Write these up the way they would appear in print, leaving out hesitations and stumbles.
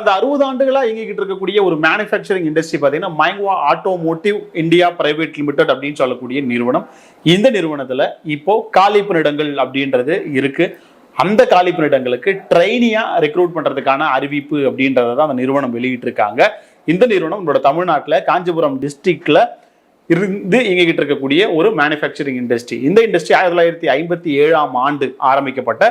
கடந்த 60 ஆண்டுகளா இயங்கிக்கிட்டு இருக்கக்கூடிய ஒரு மேனுஃபேக்சரிங் இண்டஸ்ட்ரி பார்த்தீங்கன்னா மைங்வா ஆட்டோமோட்டிவ் இந்தியா பிரைவேட் லிமிடெட் அப்படின்னு சொல்லக்கூடிய நிறுவனம். இந்த நிறுவனத்துல இப்போ காலி பணியிடங்கள் அப்படின்றது இருக்கு. அந்த காலி பணியிடங்களுக்கு ட்ரெயினியா ரெக்ரூட் பண்றதுக்கான அறிவிப்பு அப்படின்றத தான் அந்த நிறுவனம் வெளியிட்டு இருக்காங்க. இந்த நிறுவனம் நம்மளோட தமிழ்நாட்டில் காஞ்சிபுரம் டிஸ்ட்ரிக்ட்ல இருந்து இயங்கிக்கிட்டு இருக்கக்கூடிய ஒரு மேனுஃபேக்சரிங் இண்டஸ்ட்ரி. இந்த இண்டஸ்ட்ரி 1957 ஆண்டு ஆரம்பிக்கப்பட்ட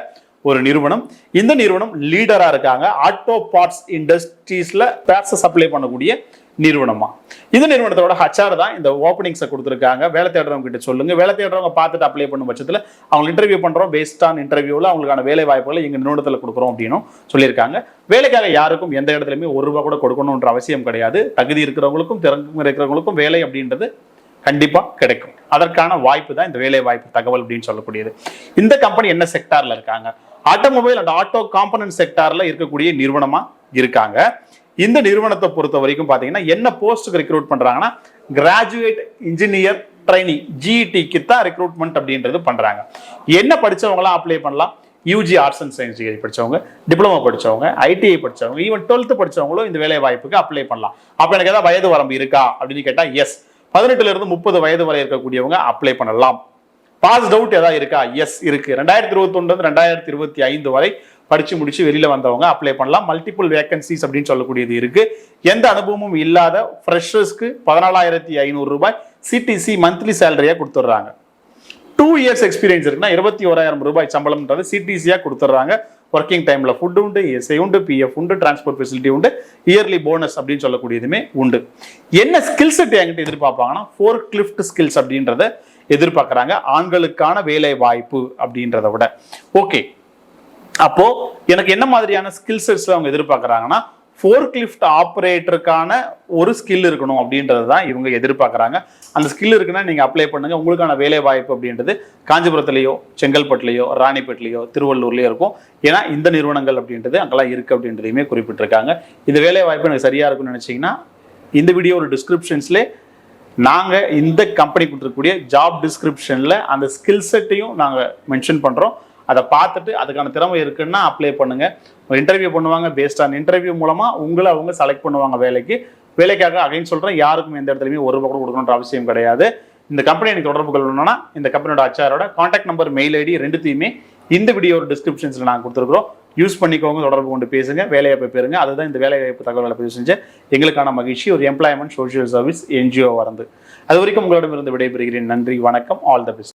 ஒரு நிறுவனம். இந்த நிறுவனம் லீடரா இருக்காங்க. ஆட்டோ பார்ட்ஸ் இண்டஸ்ட்ரீஸ்ல பேட்ஸ் சப்ளை பண்ணக்கூடிய நிறுவனமா. இந்த நிறுவனத்தோட ஹச்ஆர் தான் இந்த ஓப்பனிங்ஸை கொடுத்துருக்காங்க. வேலை தேடுறவங்க கிட்ட சொல்லுங்க. வேலை தேடுறவங்க பார்த்துட்டு அப்ளை பண்ணும் பட்சத்தில் அவங்க இன்டர்வியூ பண்றோம். பேஸ்ட் ஆன் இன்டர்வியூல அவங்களுக்கான வேலை வாய்ப்புகளை எங்க நிறுவனத்தில் கொடுக்குறோம் அப்படின்னு சொல்லியிருக்காங்க. வேலைக்காக யாருக்கும் எந்த இடத்துலையுமே ₹1 கூட கொடுக்கணும்ன்ற அவசியம் கிடையாது. தகுதி இருக்கிறவங்களுக்கும் திறமை இருக்கிறவங்களுக்கும் வேலை அப்படின்றது கண்டிப்பா கிடைக்கும். அதற்கான வாய்ப்பு தான் இந்த வேலை வாய்ப்பு தகவல் அப்படின்னு சொல்லக்கூடியது. இந்த கம்பெனி என்ன செக்டார்ல இருக்காங்க? ஆட்டோமொபைல் அண்ட் ஆட்டோ காம்பனன்ட் செக்டார்ல இருக்கக்கூடிய நிறுவனமா இருக்காங்க. இந்த நிறுவனத்தை பொறுத்த வரைக்கும் பாத்தீங்கன்னா என்ன போஸ்ட்டுக்கு ரெக்ரூட் பண்றாங்கன்னா கிராஜுவேட் இன்ஜினியர் ட்ரைனி ஜிஇடிக்கு தான் ரெக்ரூட்மெண்ட் அப்படின்றது பண்றாங்க. என்ன படிச்சவங்களாம் அப்ளை பண்ணலாம்? UG arts and science degree படிச்சவங்க, டிப்ளமோ படிச்சவங்க, ஐடிஐ படிச்சவங்க, ஈவன் 12th படிச்சவங்களும் இந்த வேலை வாய்ப்புக்கு அப்ளை பண்ணலாம். அப்ப எனக்கு ஏதாவது வயது வரம்பு இருக்கா அப்படின்னு கேட்டா எஸ். 18 இருந்து 30 வயது வரை இருக்கக்கூடியவங்க அப்ளை பண்ணலாம். பாஸ் அவுட் ஏதாவது இருக்கா? எஸ் இருக்கு. 2021 2025 வரை படிச்சு முடிச்சு வெளியில வந்தவங்க அப்ளை பண்ணலாம். மல்டிபிள் வேகன்சிஸ் அப்படின்னு சொல்லக்கூடியது இருக்கு. எந்த அனுபவமும் இல்லாத ஃப்ரெஷர்ஸ்க்கு ₹14,500 சிடிசி மந்த்லி சேலரியா கொடுத்துட்றாங்க. 2 இயர்ஸ் எக்ஸ்பீரியன்ஸ் இருக்குன்னா ₹21,000 சம்பளம்ன்றது சிடிசியா கொடுத்துட்றாங்க. ஒர்க்கிங் டைம்ல ஃபுட் உண்டு, எஸ்ஐ உண்டு, பிஎஃப் உண்டு, டிரான்ஸ்போர்ட் ஃபெசிலிட்டி உண்டு, இயர்லி போனஸ் அப்படின்னு சொல்லக்கூடியதுமே உண்டு. என்ன ஸ்கில் செட் என்கிட்ட எதிர்பார்ப்பாங்கன்னா ஃபோர்க் லிஃப்ட் ஸ்கில்ஸ் அப்படின்றத எதிர்பார்க்கறாங்க. ஆண்களுக்கான வேலை வாய்ப்பு அப்படின்றத விட ஓகே. அப்போ எனக்கு என்ன மாதிரியான ஸ்கில் செட்ஸ் அவங்க எதிர்பார்க்கறாங்கன்னா ஃபோர்க் லிஃப்ட் ஆப்ரேட்டருக்கான ஒரு ஸ்கில் இருக்கணும் அப்படின்றது தான் இவங்க எதிர்பார்க்கறாங்க. அந்த ஸ்கில் இருக்குன்னா நீங்க அப்ளை பண்ணுங்க. உங்களுக்கான வேலை வாய்ப்பு அப்படின்றது காஞ்சிபுரத்துலயோ, செங்கல்பட்டுலயோ, ராணிப்பேட்டிலையோ, திருவள்ளூர்லயோ இருக்கும். ஏன்னா இந்த நிறுவனங்கள் அப்படின்றது அங்கெல்லாம் இருக்கு அப்படின்றதையுமே குறிப்பிட்டிருக்காங்க. இந்த வேலை வாய்ப்பு எனக்கு சரியா இருக்கும்னு நினைச்சீங்கன்னா இந்த வீடியோ ஒரு டிஸ்கிரிப்ஷன்ஸ்ல நாங்க இந்த கம்பெனி கொடுத்துருக்கக்கூடிய ஜாப் டிஸ்கிரிப்ஷன்ல அந்த ஸ்கில் செட்டையும் நாங்க மென்ஷன் பண்றோம். அதை பார்த்துட்டு அதுக்கான திறமை இருக்குன்னா அப்ளை பண்ணுங்க. இன்டர்வியூ பண்ணுவாங்க. பேஸ்ட் ஆன் இன்டர்வியூ மூலமா உங்களை அவங்க செலக்ட் பண்ணுவாங்க வேலைக்காக. அகைன் சொல்றேன், யாருக்கும் எந்த இடத்துலையுமே ₹1 கூட கொடுக்கணுன்ற அவசியம் கிடையாது. இந்த கம்பெனி எனக்கு தொடர்பு கொள்ளணும்னா இந்த கம்பெனியோட ஹச்ஆரோட கான்டாக்ட் நம்பர், மெயில் ஐடி ரெண்டுத்தையுமே இந்த வீடியோ டிஸ்கிரிப்ஷன்ஸ்ல நாங்கள் கொடுத்துருக்கோம். யூஸ் பண்ணிக்கோங்க, தொடர்பு கொண்டு பேசுங்க, வேலைவாய்ப்பு பெறுங்க. அதுதான் இந்த வேலைவாய்ப்பு தகவல்களை பதிவு செஞ்ச எங்களுக்கான மகிழ்ச்சி. ஒரு எம்ப்ளாய்மெண்ட் சோஷியல் சர்வீஸ் என்ஜிஓ வரந்து. அது வரைக்கும் உங்களிடமிருந்து விடைபெறுகிறேன். நன்றி, வணக்கம், ஆல் த பெஸ்ட்.